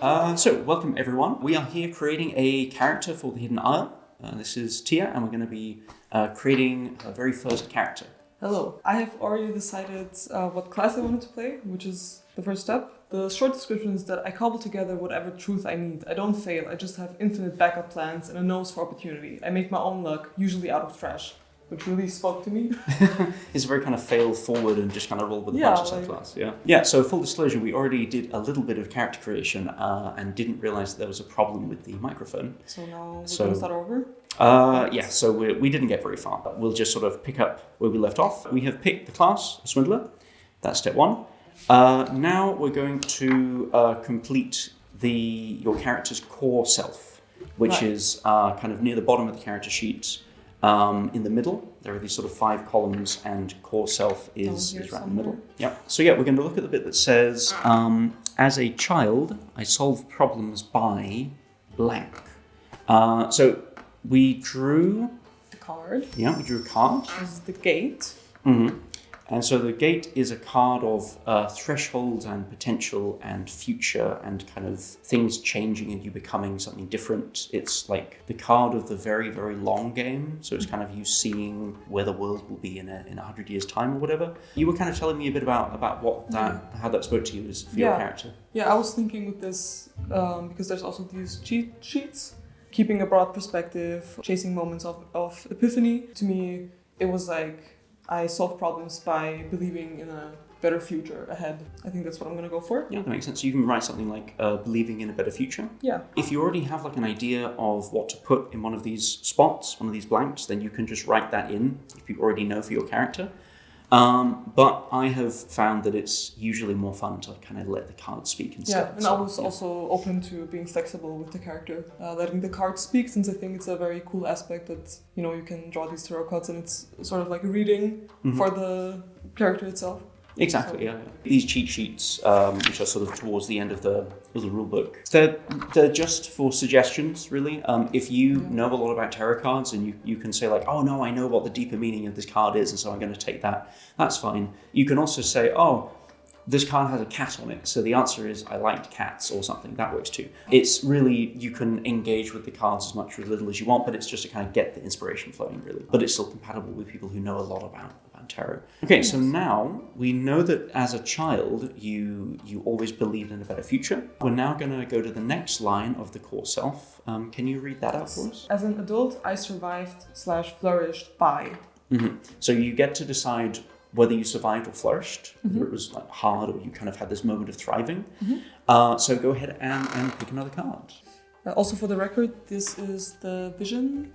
So, welcome everyone. We are here creating a character for the Hidden Isle. This is Tia, and we're going to be creating our very first character. Hello. I have already decided what class I wanted to play, which is the first step. The short description is that I cobble together whatever truth I need. I don't fail, I just have infinite backup plans and a nose for opportunity. I make my own luck, usually out of trash. Which really spoke to me. It's a very kind of fail forward and just kind of roll with the punches type class. Yeah, so full disclosure, we already did a little bit of character creation and didn't realize that there was a problem with the microphone. So now we're going to start over? So we didn't get very far. We'll just sort of pick up where we left off. We have picked the class, Swindler. That's step one. Now we're going to complete your character's Coreself, which is kind of near the bottom of the character sheet. In the middle, there are these sort of 5 columns, and Coreself is right in the middle. Yep. So we're going to look at the bit that says, as a child, I solve problems by blank. So we drew the card. Yeah, we drew a card. This is the gate. Mm-hmm. And so the gate is a card of thresholds and potential and future and kind of things changing and you becoming something different. It's like the card of the very, very long game. So it's kind of you seeing where the world will be in 100 years' time or whatever. You were kind of telling me a bit about what how that spoke to you as for your character. Yeah, I was thinking with this, because there's also these cheat sheets, keeping a broad perspective, chasing moments of epiphany. To me, it was like, I solve problems by believing in a better future ahead. I think that's what I'm going to go for. Yeah, that makes sense. You can write something like believing in a better future. Yeah. If you already have like an idea of what to put in one of these spots, one of these blanks, then you can just write that in if you already know for your character. But I have found that it's usually more fun to kind of let the card speak instead. Yeah, and I was also open to being flexible with the character, letting the card speak, since I think it's a very cool aspect that, you can draw these tarot cards and it's sort of like a reading for the character itself. Exactly, yeah. These cheat sheets, which are sort of towards the end of the rule book, they're just for suggestions, really. If you know a lot about tarot cards and you can say like, oh no, I know what the deeper meaning of this card is, and so I'm going to take that, that's fine. You can also say, oh, this card has a cat on it, so the answer is I liked cats or something. That works too. It's really, you can engage with the cards as much or as little as you want, but it's just to kind of get the inspiration flowing, really. But it's still compatible with people who know a lot about tarot. Okay, so now we know that as a child, you always believed in a better future. We're now going to go to the next line of the Coreself. Can you read that out for us? As an adult, I survived/flourished by. Mm-hmm. So you get to decide whether you survived or flourished, whether it was like hard or you kind of had this moment of thriving. So go ahead and pick another card. Also for the record, this is the vision.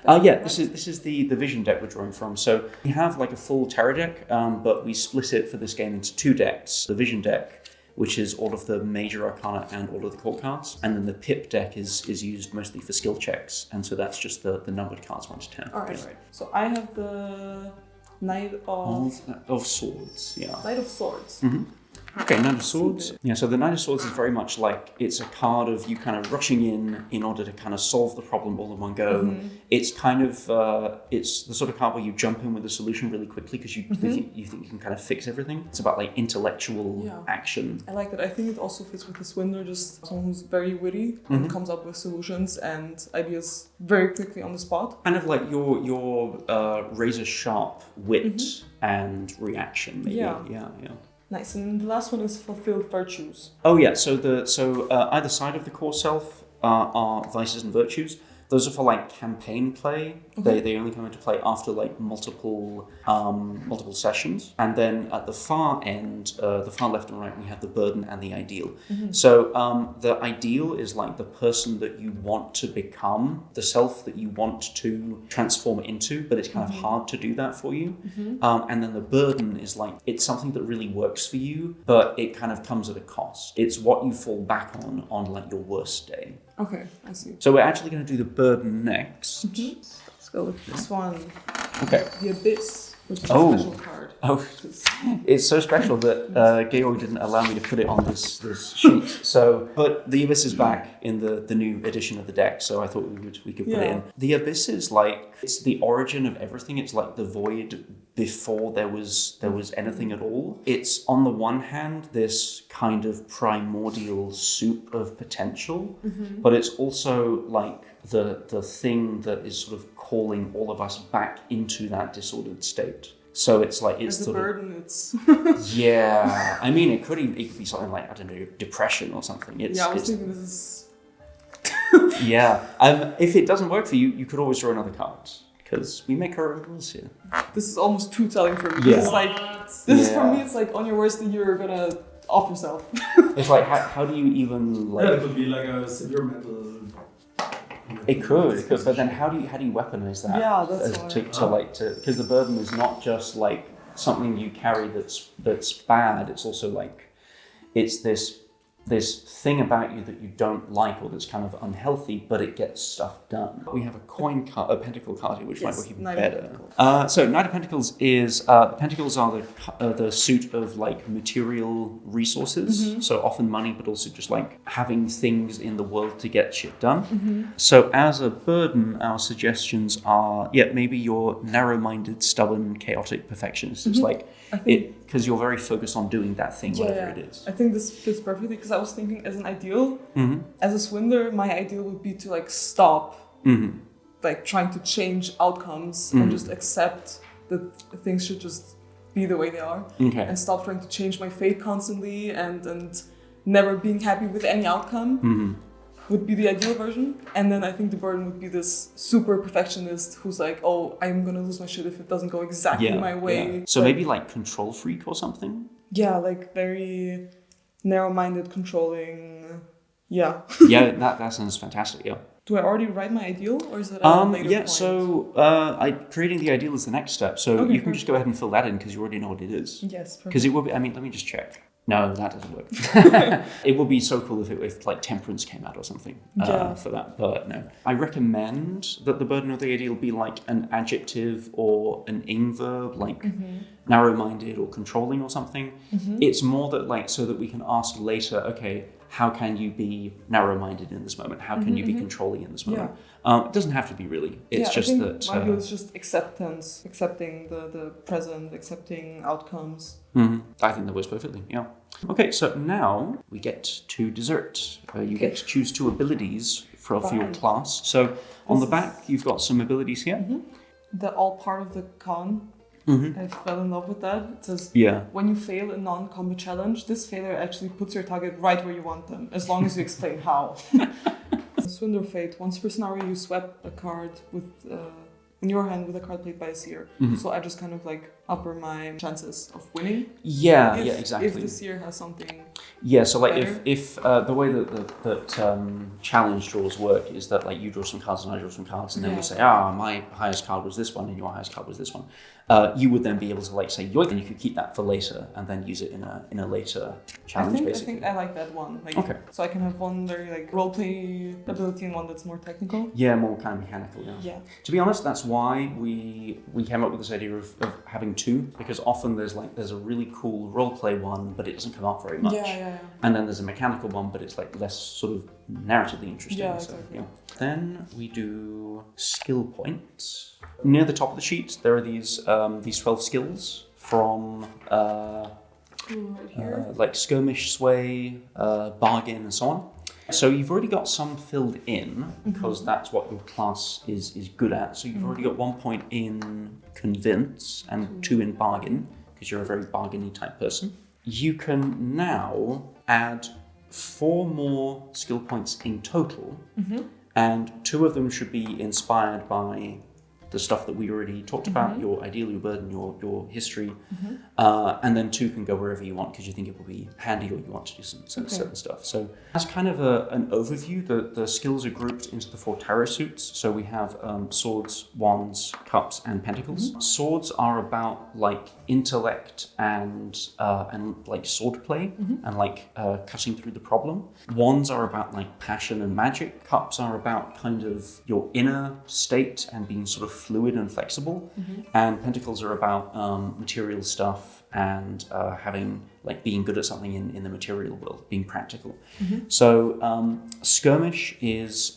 This is the vision deck we're drawing from. So we have like a full tarot deck, but we split it for this game into 2 decks. The vision deck, which is all of the major arcana and all of the court cards, and then the pip deck is used mostly for skill checks, and so that's just the numbered cards 1 to 10. All right. So I have the Knight of Swords. Yeah. Knight of Swords. Mm-hmm. Okay, Knight of Swords. Yeah, so the Knight of Swords is very much like, it's a card of you kind of rushing in order to kind of solve the problem all in one go. It's kind of, it's the sort of card where you jump in with a solution really quickly because you think you can kind of fix everything. It's about like intellectual action. I like that. I think it also fits with the Swindler, just someone who's very witty and comes up with solutions and ideas very quickly on the spot. Kind of like your razor sharp wit and reaction, maybe. Yeah. Nice, and the last one is fulfilled virtues. Oh yeah, so either side of the Coreself are vices and virtues. Those are for like campaign play. They only come into play after like multiple sessions. And then at the far end, the far left and right, we have the burden and the ideal. So the ideal is like the person that you want to become, the self that you want to transform into, but it's kind of hard to do that for you. And then the burden is like, it's something that really works for you, but it kind of comes at a cost. It's what you fall back on like your worst day. Okay, I see. So we're actually going to do the burden next. Let's go with this one. Okay. The Abyss, which is a special card. Oh, it's so special that Georg didn't allow me to put it on this sheet. So, but the Abyss is back in the new edition of the deck, so I thought we could put it in. The Abyss is like, it's the origin of everything. It's like the void before there was anything at all. It's on the one hand this kind of primordial soup of potential, but it's also like the thing that is sort of calling all of us back into that disordered state. So it's like it's as a burden. It's yeah. I mean, it could be something like, I don't know, depression or something. I was thinking this is yeah. If it doesn't work for you, you could always draw another card because we make our own rules here. This is almost too telling for me. This is like this is for me. It's like on your worst day you're gonna off yourself. It's like how do you even like? Yeah, it could be like a severe mental. It could, but then how do you weaponize that? Yeah, that's why. Because the burden is not just like something you carry that's bad. It's also like it's this thing about you that you don't like or that's kind of unhealthy, but it gets stuff done. We have a coin card, a pentacle card here, which might work even better. So Knight of Pentacles is the pentacles are the suit of like material resources, so often money, but also just like having things in the world to get shit done. So as a burden, our suggestions are maybe you're narrow-minded, stubborn, chaotic perfectionist. It's like because you're very focused on doing that thing, whatever it is. I think this fits perfectly because I was thinking as an ideal, as a swindler, my ideal would be to like stop like trying to change outcomes and just accept that things should just be the way they are and stop trying to change my fate constantly and never being happy with any outcome. Would be the ideal version. And then I think the burden would be this super perfectionist who's like, oh, I'm gonna lose my shit if it doesn't go exactly my way. So maybe like control freak or something? Yeah, like very narrow-minded, controlling. Yeah, that sounds fantastic, yeah. Do I already write my ideal or is it a later point? So creating the ideal is the next step. So you can just go ahead and fill that in because you already know what it is. Yes, perfect. Because it will be, let me just check. No, that doesn't work. It would be so cool if like temperance came out or something for that, but no. I recommend that the burden of the ideal be like an adjective or an ing verb, like narrow-minded or controlling or something. It's more that like so that we can ask later, okay, how can you be narrow-minded in this moment? How can you be controlling in this moment? It doesn't have to be really. It's just that... my view is just acceptance, accepting the present, accepting outcomes. I think that works perfectly, yeah. Okay, so now we get to dessert. You get to choose 2 abilities for your class. So on the back, you've got some abilities here. They're all part of the con. I fell in love with that. It says, when you fail a non-combat challenge, this failure actually puts your target right where you want them, as long as you explain how. Swindler Fate. Once per scenario, you swap a card with in your hand with a card played by a seer. So I just kind of like upper my chances of winning. Exactly. If the seer has something. So like better. if the way that challenge draws work is that like you draw some cards and I draw some cards and then we say, my highest card was this one and your highest card was this one. You would then be able to like say yoink, and you could keep that for later and then use it in a later challenge. I think I like that one. So I can have one very like role play ability and one that's more technical. Yeah, more kind of mechanical. Yeah. To be honest, that's why we came up with this idea of having 2, because often there's a really cool role play one, but it doesn't come up very much. And then there's a mechanical one, but it's like less sort of narratively interesting. Exactly. Then we do skill points. Near the top of the sheet, there are these 12 skills from like skirmish, sway, bargain, and so on. So you've already got some filled in because that's what your class is good at. So you've already got 1 point in convince and 2 in bargain because you're a very bargainy type person. You can now add 4 more skill points in total, and 2 of them should be inspired by the stuff that we already talked about, your ideal, your burden, your history, and then 2 can go wherever you want because you think it will be handy or you want to do some certain stuff. So as kind of an overview, the skills are grouped into the 4 tarot suits. So we have swords, wands, cups, and pentacles. Swords are about like intellect and like sword play and like cutting through the problem. Wands are about like passion and magic. Cups are about kind of your inner state and being sort of fluid and flexible, and pentacles are about material stuff and having like being good at something in the material world, being practical. So skirmish is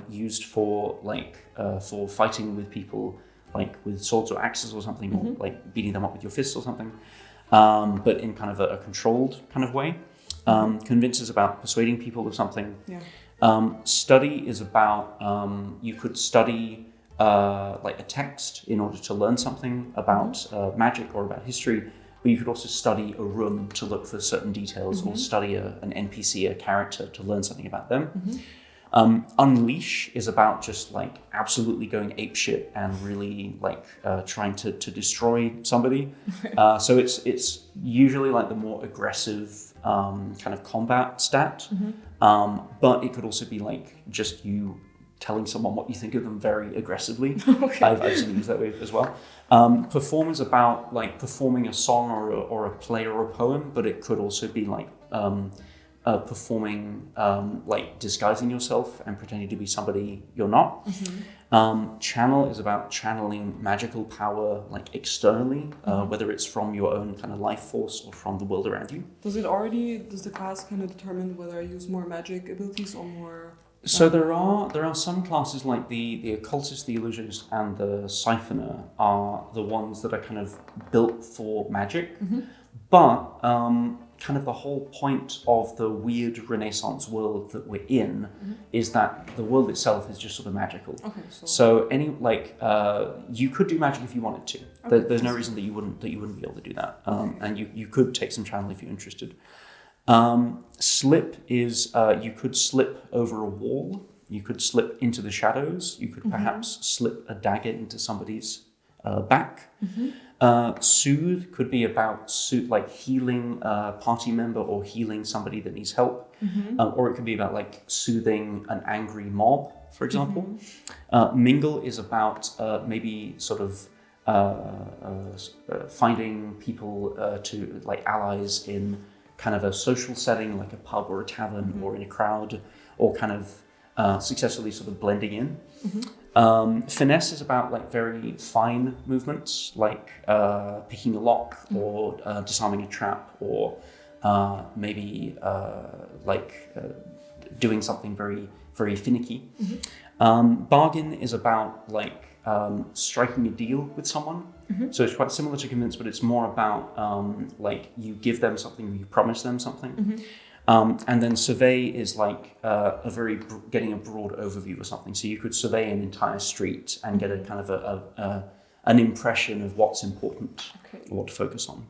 used for like for fighting with people, like with swords or axes or something, or like beating them up with your fists or something, but in kind of a controlled kind of way. Convince is about persuading people of something. Study is about you could study like a text in order to learn something about magic or about history, but you could also study a room to look for certain details, or study an NPC, a character, to learn something about them. Unleash is about just like absolutely going apeshit and really like trying to destroy somebody. So it's usually like the more aggressive kind of combat stat, but it could also be like just you telling someone what you think of them very aggressively. I've seen it used that way as well. Perform is about like performing a song or a play or a poem, but it could also be like performing, like disguising yourself and pretending to be somebody you're not. Channel is about channeling magical power like externally, whether it's from your own kind of life force or from the world around you. Does the class kind of determine whether I use more magic abilities or more? So there are some classes like the occultist, the illusionist, and the siphoner are the ones that are kind of built for magic, but kind of the whole point of the weird Renaissance world that we're in is that the world itself is just sort of magical. So any like you could do magic if you wanted to. There's no reason that you wouldn't be able to do that. And you could take some channel if you're interested. Slip is you could slip over a wall. You could slip into the shadows. You could perhaps slip a dagger into somebody's back. Soothe could be about like healing a party member or healing somebody that needs help, or it could be about like soothing an angry mob, for example. Mingle is about maybe sort of finding people to like allies in kind of a social setting, like a pub or a tavern, or in a crowd, or kind of successfully sort of blending in. Finesse is about like very fine movements, like picking a lock, or disarming a trap, or maybe doing something very, very finicky. Bargain is about like striking a deal with someone. So it's quite similar to convince, but it's more about like you give them something, you promise them something. And then survey is like getting a broad overview of something. So you could survey an entire street and get a kind of an impression of what's important, or what to focus on.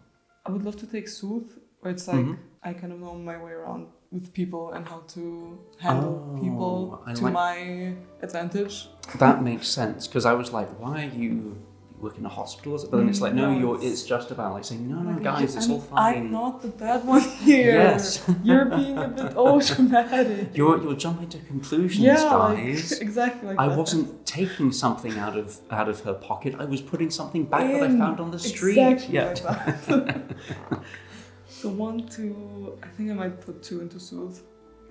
I would love to take Soothe, where it's like I kind of know my way around with people and how to handle people my advantage. That makes sense, because I was like, why are you work in a hospital? But then it's like, it's just about like saying, no, guys, it's all fine. I'm not the bad one here. Yes. You're being a bit dramatic. You're jumping to conclusions, guys. Like, exactly like I that. wasn't taking something out of her pocket. I was putting something back that I found on the street. Exactly like that. So 1, 2, I think I might put 2 into Soothe.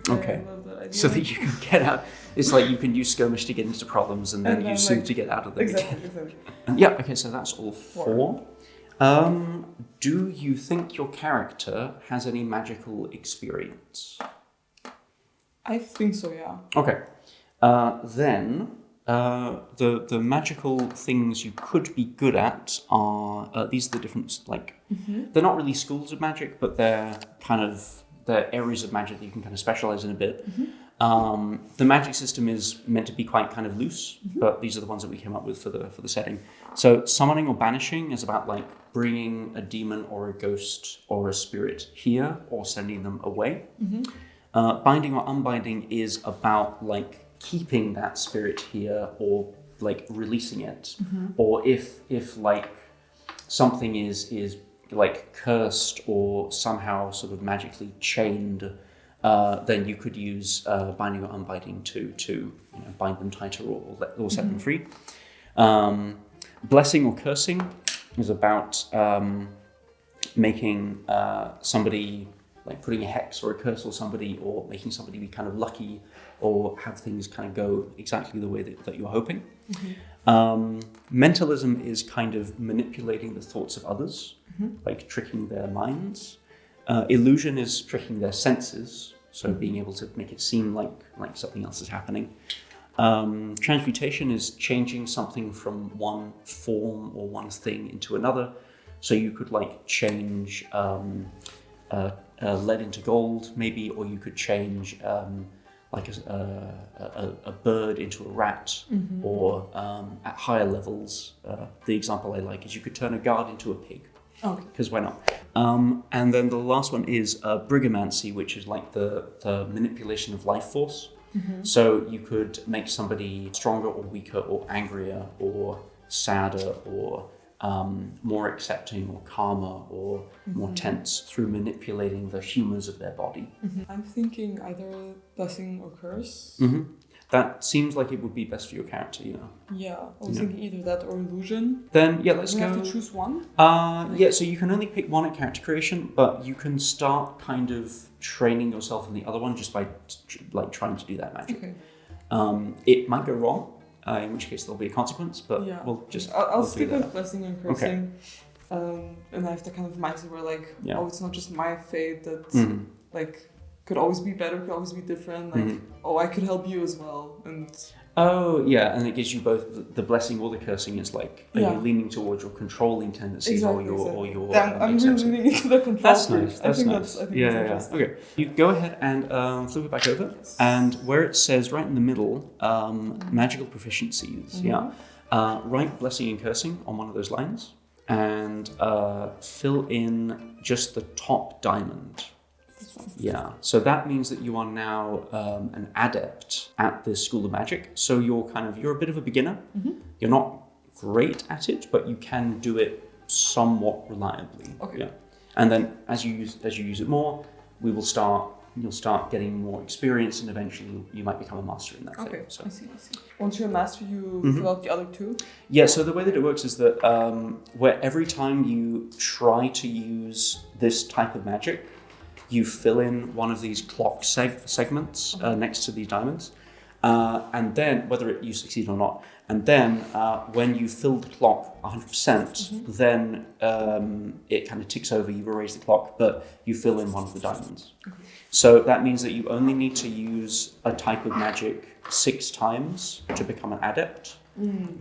Okay. I love that idea. So that you can get out. It's like you can use skirmish to get into problems, and then use Soothe to get out of them. Exactly. Yeah, okay, so that's all 4. Do you think your character has any magical experience? I think so, yeah. Okay. Then the magical things you could be good at are these are the different, like, they're not really schools of magic, but they're kind of the areas of magic that you can kind of specialize in a bit. The magic system is meant to be quite kind of loose, but these are the ones that we came up with for the setting. So summoning or banishing is about like bringing a demon or a ghost or a spirit here or sending them away. Binding or unbinding is about like keeping that spirit here or like releasing it, or if like something is like cursed or somehow sort of magically chained, then you could use binding or unbinding to bind them tighter or set them free. Blessing or cursing is about making somebody like putting a hex or a curse on somebody, or making somebody be kind of lucky, or have things kind of go exactly the way that you're hoping. Mentalism is kind of manipulating the thoughts of others, like tricking their minds. Illusion is tricking their senses, so being able to make it seem like something else is happening. Transmutation is changing something from one form or one thing into another. So you could like change lead into gold, maybe, or you could change like a bird into a rat, or at higher levels, the example I like is you could turn a guard into a pig. Okay. Because why not? And then the last one is brigomancy, which is like the manipulation of life force. So you could make somebody stronger or weaker or angrier or sadder or more accepting or calmer or more tense through manipulating the humors of their body. I'm thinking either blessing or curse. That seems like it would be best for your character, you know. Yeah, I was thinking either that or illusion. Then yeah, let's Do we go. have to choose one? Yeah, so you can only pick one at character creation, but you can start kind of training yourself in the other one just by like trying to do that magic. Okay. It might go wrong, in which case there'll be a consequence, but Yeah. we'll just I'll we'll stick figure that with blessing and cursing. And I have the kind of mindset where like, Yeah. oh, it's not just my fate that Mhm. like could always be better, could always be different. Like, oh, I could help you as well. And Oh, yeah, and it gives you both the blessing or the cursing. Is like, are Yeah. you leaning towards your controlling tendencies or your Damn, I'm really accepting? leaning into the control. That's part. nice. I That's think nice. that's Yeah. interesting. Okay, you go ahead and flip it back over, and where it says right in the middle, magical proficiencies. Yeah, write blessing and cursing on one of those lines, and fill in just the top diamond. This one. Yeah, so that means that you are now an adept at this school of magic. So you're a bit of a beginner. You're not great at it, but you can do it somewhat reliably. Okay. Yeah, and then as you use it more, you'll start getting more experience, and eventually you might become a master in that thing. Okay, So. I see. Once you're a master, you fill out the other two. Yeah, so the way that it works is that where every time you try to use this type of magic, you fill in one of these clock segments next to these diamonds, and then whether you succeed or not, and then when you fill the clock 100%, then it kind of ticks over. You've erased the clock, but you fill in one of the diamonds. So that means that you only need to use a type of magic 6 times to become an adept.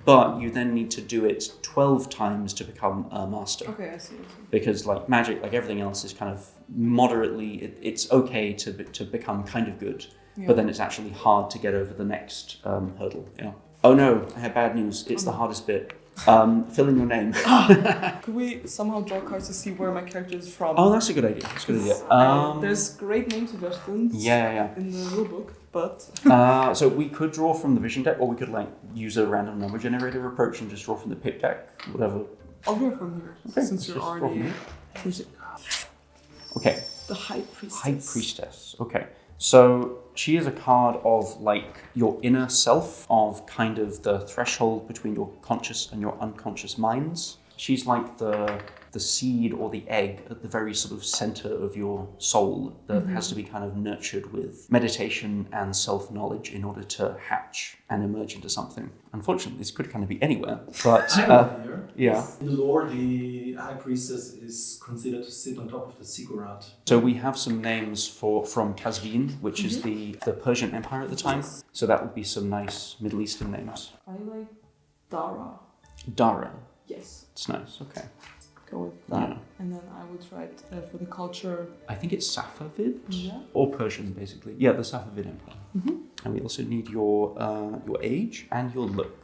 But you then need to do it 12 times to become a master. Okay, I see. Because like magic, like everything else, is kind of moderately, it's okay to become kind of good, but then it's actually hard to get over the next hurdle. Yeah. Oh no, I have bad news. It's the hardest bit. Fill in your name. Could we somehow draw cards to see where my character is from? Oh, that's a good idea. That's a good idea. There's great name suggestions Yeah. in the rulebook, but So we could draw from the vision deck, or we could like use a random number generator approach and just draw from the pip deck, whatever. I'll go from here Okay, since let's you're just draw already from here. Okay. the High Priestess. High Priestess. Okay. So she is a card of like your inner self, of kind of the threshold between your conscious and your unconscious minds. She's like the seed or the egg at the very sort of center of your soul that has to be kind of nurtured with meditation and self-knowledge in order to hatch and emerge into something. Unfortunately, this could kind of be anywhere, but Here. yeah. In the lore, the High Priestess is considered to sit on top of the ziggurat. So we have some names from Kazvin, which is the Persian Empire at the time. So that would be some nice Middle Eastern names. I like Dara. Dara. Yes. It's nice. Okay. Go with that. Yeah. And then I would write for the culture. I think it's Safavid. Yeah. Or Persian, basically. Yeah, the Safavid Empire. And we also need your age and your look.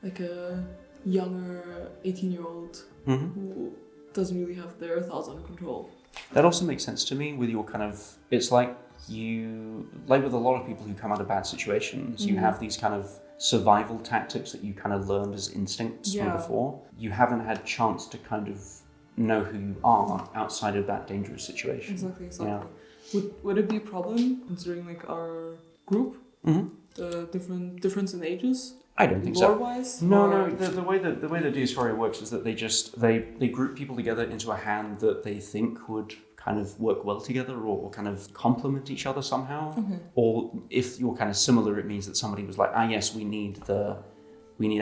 Like a younger 18-year-old who doesn't really have their thoughts under control. That also makes sense to me with your kind of, it's like you, like with a lot of people who come out of bad situations, you have these kind of survival tactics that you kind of learned as instincts from before. You haven't had chance to kind of know who you are outside of that dangerous situation. Exactly. Yeah. Would it be a problem considering like our group the difference in ages? I don't think so. Lore-wise? No. The way that Diaspora works is that they group people together into a hand that they think would kind of work well together or kind of complement each other somehow. Okay. Or if you're kind of similar, it means that somebody was like, yes, we need a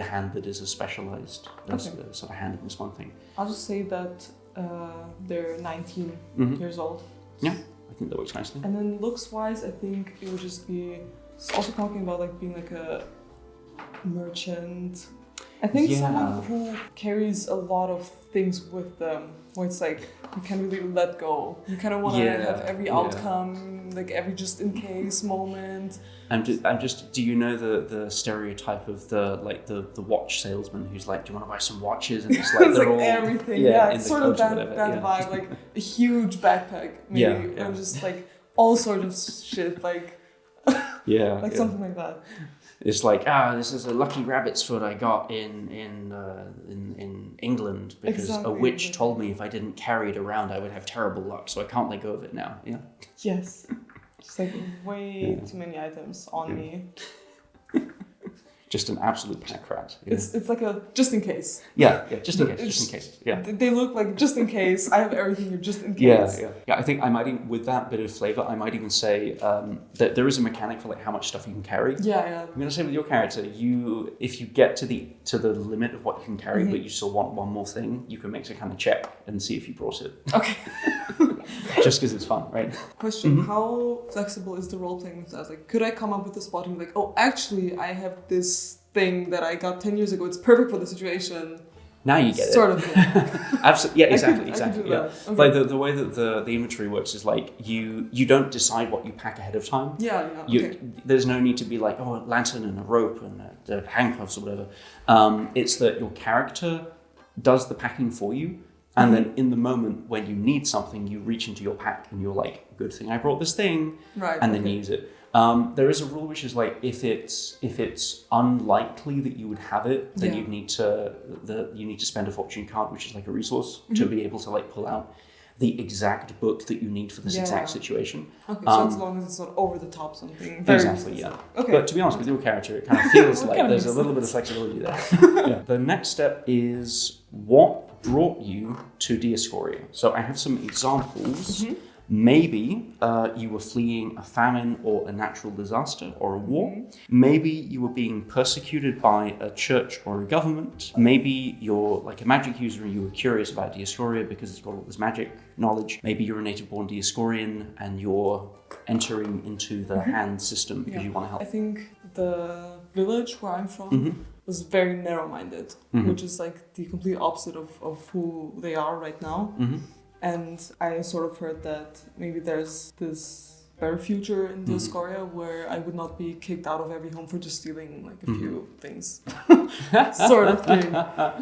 hand that is a specialized sort of hand in this one thing. I'll just say that they're 19 years old. Yeah, I think that works nicely. And then looks-wise, I think it would just be also talking about like being like a merchant. I think someone who carries a lot of things with them, where it's like you can't really let go. You kind of want to have every outcome, like every just in case moment. I'm just. Do you know the stereotype of the watch salesman who's like, do you want to buy some watches? And it's like it's they're like all everything. It's sort of that vibe, like a huge backpack, maybe, and just like all sorts of shit, like something like that. It's like, this is a lucky rabbit's foot I got in England because a witch told me if I didn't carry it around I would have terrible luck, so I can't let go of it now. Yeah. Yes. Just like way too many items on me. Just an absolute pack rat. Yeah. It's like a just in case. Yeah, just in case. Yeah. They look like just in case. I have everything here just in case. Yeah. I think I might even, with that bit of flavor, I might even say that there is a mechanic for like how much stuff you can carry. Yeah. I'm gonna say with your character, if you get to the limit of what you can carry, but you still want one more thing, you can make a kind of check and see if you brought it. Okay. Just because it's fun, right? Question: How flexible is the role playing with that? Like, could I come up with a spot and be like, oh, actually, I have this thing that I got 10 years ago. It's perfect for the situation. Now you get it. Sort of thing. Absolutely. Yeah, exactly. I could do that. Okay. Like the way that the inventory works is like you don't decide what you pack ahead of time. Yeah. Okay. There's no need to be like, a lantern and a rope and the handcuffs or whatever. It's that your character does the packing for you. And then in the moment when you need something, you reach into your pack and you're like, good thing I brought this thing. Right. And then you use it. There is a rule which is like if it's unlikely that you would have it, then you need to spend a fortune card, which is like a resource, to be able to like pull out the exact book that you need for this exact situation. Okay, so as long as it's not over the top something. Very exactly, specific. yeah. Okay. But to be honest with your character, it kind of feels like there's a little bit of flexibility there. Yeah. The next step is what brought you to Diascoria. So I have some examples. Maybe you were fleeing a famine or a natural disaster or a war. Maybe you were being persecuted by a church or a government. Maybe you're like a magic user and you were curious about Diascoria because it's got all this magic knowledge. Maybe you're a native-born Diascorian and you're entering into the hand system because you want to help. I think the village where I'm from was very narrow-minded, which is like the complete opposite of who they are right now. And I sort of heard that maybe there's this better future in Diascoria where I would not be kicked out of every home for just stealing like a few things. Sort of thing.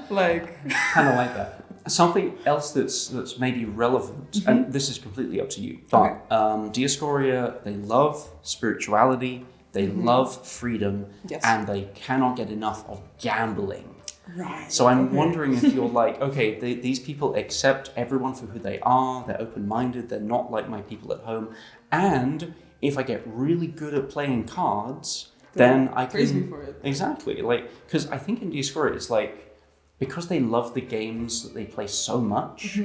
Like kind of like that. Something else that's maybe relevant, and this is completely up to you, but Diascoria, they love spirituality, they love freedom, and they cannot get enough of gambling. Right. So I'm wondering if you're like, okay, these people accept everyone for who they are, they're open-minded, they're not like my people at home, and if I get really good at playing cards, then I can... Praise me for it. Exactly. Like, because I think in Diascoria, it's like, because they love the games that they play so much,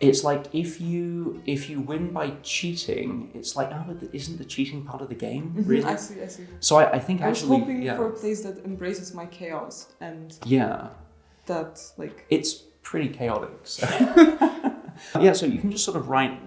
it's like if you win by cheating, it's like, but isn't the cheating part of the game? Really? I see. So I think I was actually, hoping for a place that embraces my chaos and that like it's pretty chaotic. So. So you can just sort of write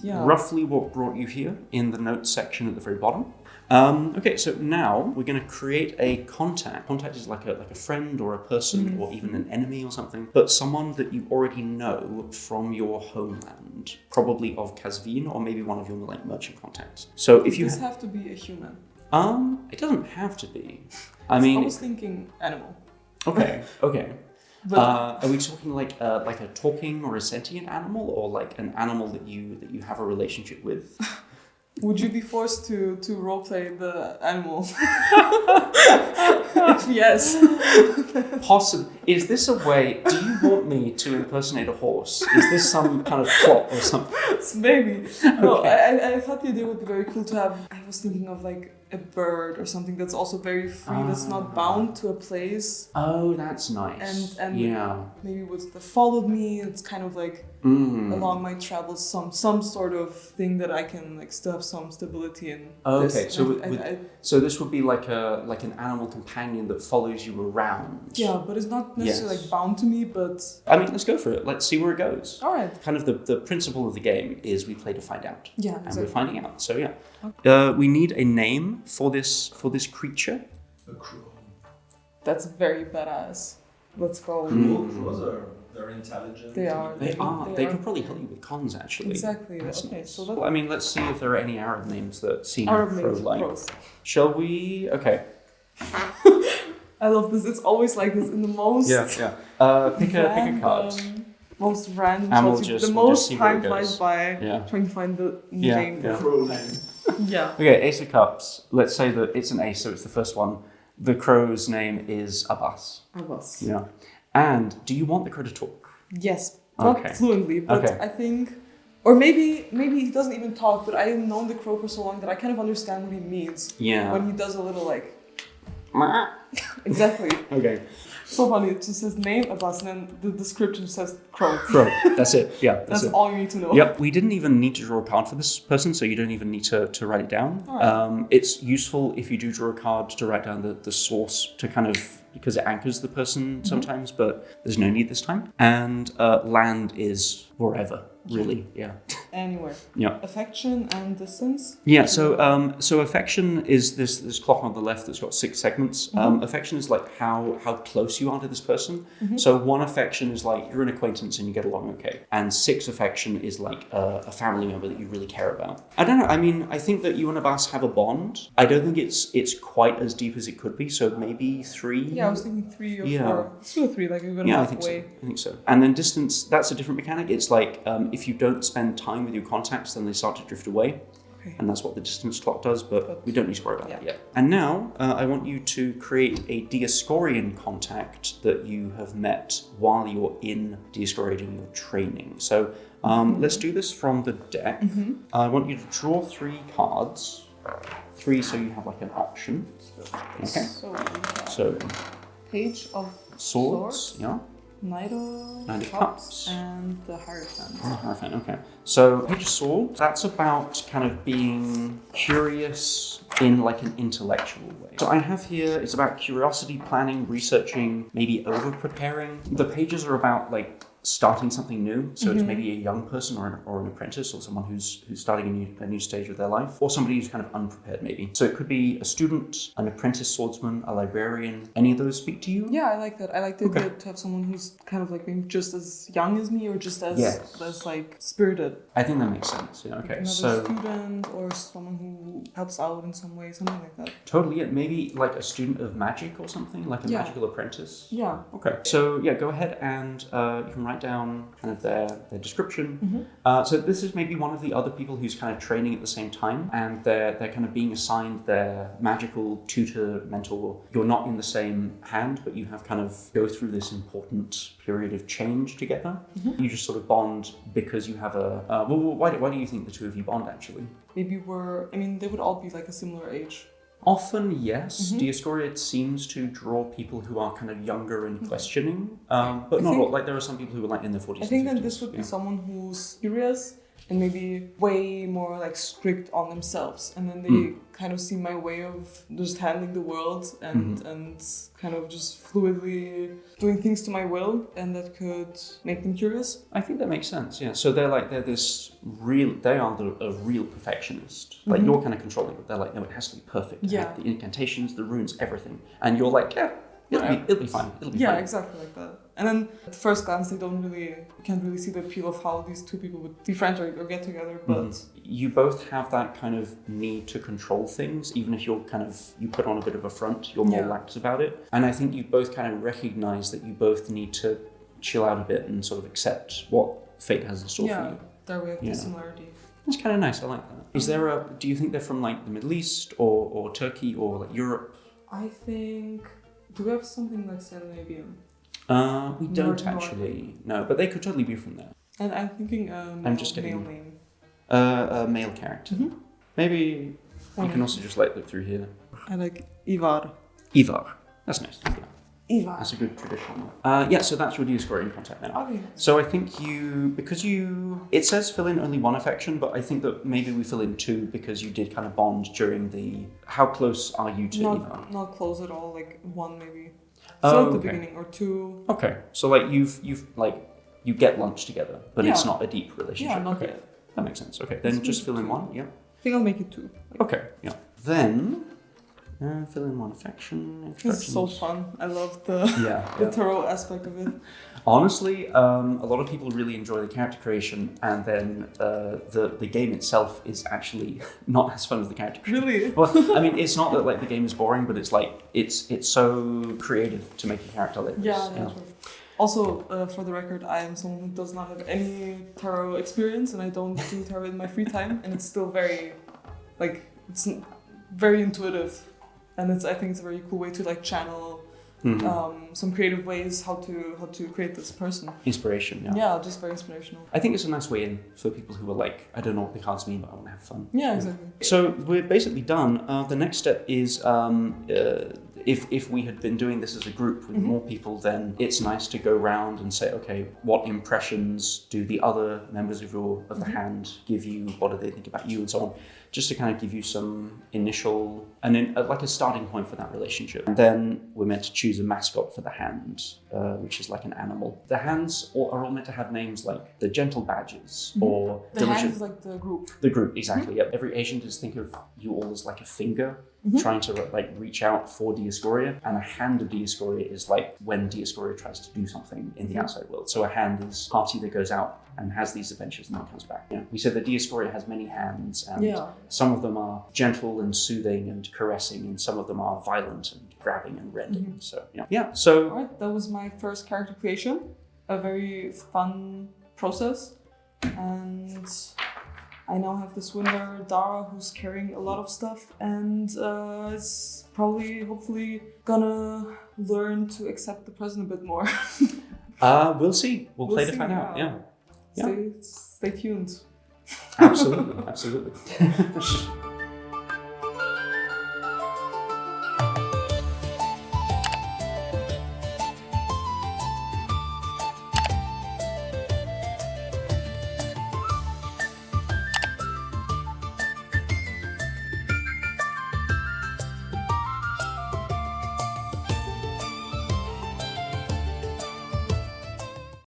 roughly what brought you here in the notes section at the very bottom. Okay, so now we're going to create a contact. Contact is like a friend or a person or even an enemy or something, but someone that you already know from your homeland, probably of Kazvin or maybe one of your like merchant contacts. So if you have to be a human. It doesn't have to be. I was thinking animal. Okay. But are we talking like a talking or a sentient animal, or like an animal that you have a relationship with? Would you be forced to roleplay the animal? If yes. Possibly. Is this a way? Do you want me to impersonate a horse? Is this some kind of plot or something? Maybe. No, Okay. I thought the idea would be very cool to have. I was thinking of like a bird or something that's also very free, that's not bound to a place. Oh, that's nice. And yeah. maybe would have followed me. It's kind of like along my travels, some sort of thing that I can like still have some stability in. Okay, this. so I so this would be like an animal companion that follows you around. yeah, but it's not necessarily Yes. like bound to me, but I mean, let's go for it. Let's see where it goes. all right. Kind of the principle of the game is we play to find out. Yeah, And exactly. we're finding out. So yeah. We need a name for this creature. A crow. That's very badass. Let's go. Crows are very intelligent. They are. They are. They are. could probably help you with cons, actually. Exactly. That's Okay, nice. so Well, I mean, let's see if there are any Arab names that seem Arab names, crow-like. crows. Shall we? Okay. I love this. It's always like this in the most Yeah. Pick a card. most random And we'll shots. just- The we'll just most see where it time flies goes. by Yeah. trying to find the Yeah, name. yeah. Crow name. Yeah. Okay, Ace of Cups. Let's say that it's an ace, so it's the first one. The crow's name is Abbas. Abbas. Yeah. And do you want the crow to talk? Yes. Not Okay. fluently, but Okay. I think, or maybe he doesn't even talk. But I have known the crow for so long that I kind of understand what he means Yeah. when he does a little like. Exactly. Okay. So funny. It just says name Abbas, and then the description says crow. Crow. That's it. Yeah. That's it. all you need to know. Yep. We didn't even need to draw a card for this person, so you don't even need to write it down. All right. It's useful if you do draw a card to write down the source to kind of, because it anchors the person sometimes, but there's no need this time. And land is wherever, really. Yeah. Anywhere. Yeah. Affection and distance. Yeah, so affection is this clock on the left that's got 6 segments. Affection is like how close you are to this person. So 1 affection is like you're an acquaintance and you get along okay, and 6 affection is like a family member that you really care about. I don't know. I mean, I think that you and Abbas have a bond. I don't think it's quite as deep as it could be. So maybe 3. Yeah, I was thinking 3 or Yeah. 4. Let's do a 3, like we're gonna Yeah, I half think away. so. I think so. And then distance, that's a different mechanic. It's like if you don't spend time with your contacts, then they start to drift away. Okay. And that's what the distance clock does, but we don't need to worry about that Yeah. yet. And now I want you to create a Dioscorian contact that you have met while you're in Dioscoria doing your training. So let's do this from the deck. I want you to draw 3 cards. 3 so you have like an option. Okay. So we have So Page of swords, yeah. Knight of Knight of Cups, Cups. and the Hierophant. Hierophant, okay. So Page of Swords, that's about kind of being curious in like an intellectual way. So I have here, it's about curiosity, planning, researching, maybe over-preparing. The pages are about like starting something new. So it's maybe a young person or an apprentice or someone who's starting a new stage of their life, or somebody who's kind of unprepared maybe. So it could be a student, an apprentice swordsman, a librarian. Any of those speak to you? Yeah, I like that. I like the idea to have someone who's kind of like maybe just as young as me or just as as like spirited. I think that makes sense. Yeah, okay. Another So student or someone who helps out in some way, something like that. totally, yeah. Maybe like a student of magic or something, like a Yeah. magical apprentice. Yeah. Okay. So yeah, go ahead and you can write down kind of their description. So this is maybe one of the other people who's kind of training at the same time, and they're kind of being assigned their magical tutor, mentor. You're not in the same hand, but you have kind of go through this important period of change together. You just sort of bond because you have a. Why do you think the two of you bond actually? Maybe they would all be like a similar age. Often, yes. Dioscoria seems to draw people who are kind of younger and questioning, but not all. Like there are some people who are like in their 40s. I think and 50s. that this would be someone who's curious and maybe way more like strict on themselves, and then they kind of see my way of just handling the world and kind of just fluidly doing things to my will, and that could make them curious. I think that makes sense. Yeah. So they are a real perfectionist. Like you're kind of controlling it. They're like, no, it has to be perfect. Yeah. The incantations, the runes, everything, and you're like, yeah, it'll be fine. It'll be Yeah, fine. exactly like that. And then at first glance, you can't really see the appeal of how these two people would be friends or get together. But You both have that kind of need to control things, even if you put on a bit of a front, you're more lax about it. And I think you both kind of recognize that you both need to chill out a bit and sort of accept what fate has in store for you. there we have the similarity. That's kind of nice. I like that. Is there a? Do you think they're from like the Middle East or Turkey or like Europe? I think. Do we have something like Scandinavian? We don't actually. No, but they could totally be from there. And I'm thinking I'm just male getting- name. A male character. Mhm. Maybe you can also just like look through here. I like Ivar. Ivar. That's nice. Yeah. Ivar. That's a good traditional. Yeah, so that's your Diascoria in contact now. Okay. So I think it says fill in only one affection, but I think that maybe we fill in two because you did kind of bond during the. How close are you to Ivar? Not close at all. Like one maybe. Oh, Still at the okay. beginning or two. Okay, so like you've like you get lunch together, but it's Yeah. not a deep relationship. Yeah, not okay, yet. that makes sense. Okay, then just fill in one. Yeah. I think I'll make it two. Okay. Yeah. Then fill in one affection. This is so introductions. fun. I love the Yeah. the thorough aspect of it. Honestly, a lot of people really enjoy the character creation, and then the game itself is actually not as fun as the character creation. Really? Well, I mean, it's not that like the game is boring, but it's like it's so creative to make a character like this. Yeah, true. Also, for the record, I am someone who does not have any tarot experience, and I don't do tarot in my free time, and it's still very, like, it's very intuitive, and I think it's a very cool way to like channel some creative ways how to create this person. Inspiration. Yeah. Yeah, just very inspirational. I think it's a nice way in for people who are like, I don't know what the cards mean, but I want to have fun. Yeah, exactly. So we're basically done. The next step is if we had been doing this as a group with more people, then it's nice to go round and say, okay, what impressions do the other members of the hand give you? What do they think about you, and so on, just to kind of give you some initial like a starting point for that relationship. And then we're meant to choose a mascot for the hand, which is like an animal. The hands are all meant to have names like the gentle badgers or The hand is like the group. the group, exactly. Yep. Every Asian just think of you all as like a finger trying to like reach out for Diascoria, and a hand of Diascoria is like when Diascoria tries to do something in the outside world. So a hand is party that goes out and has these adventures and then comes back. Yeah. We said that Diascoria has many hands, and some of them are gentle and soothing and caressing, and some of them are violent and grabbing and rending. So yeah. So Alright, that was my first character creation. A very fun process, and I now have this winner, Dara, who's carrying a lot of stuff, and is probably, hopefully, gonna learn to accept the present a bit more. we'll see. We'll play to see, find out. Yeah. Stay tuned. Absolutely.